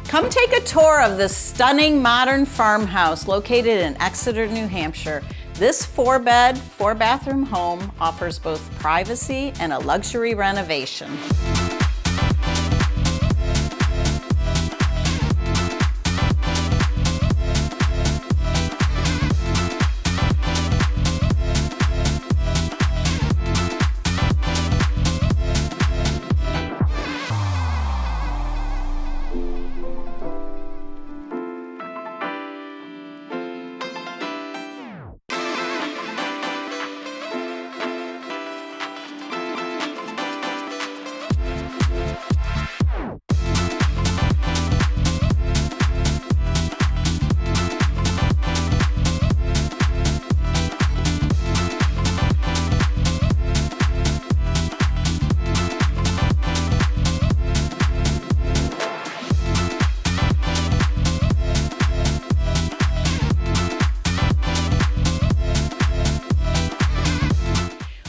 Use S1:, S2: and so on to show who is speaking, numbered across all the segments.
S1: Come take a tour of this stunning modern farmhouse located in Exeter, New Hampshire. This 4-bed, 4-bathroom home offers both privacy and a luxury renovation.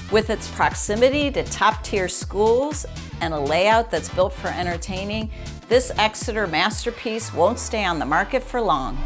S1: With its proximity to top-tier schools and a layout that's built for entertaining, this Exeter masterpiece won't stay on the market for long.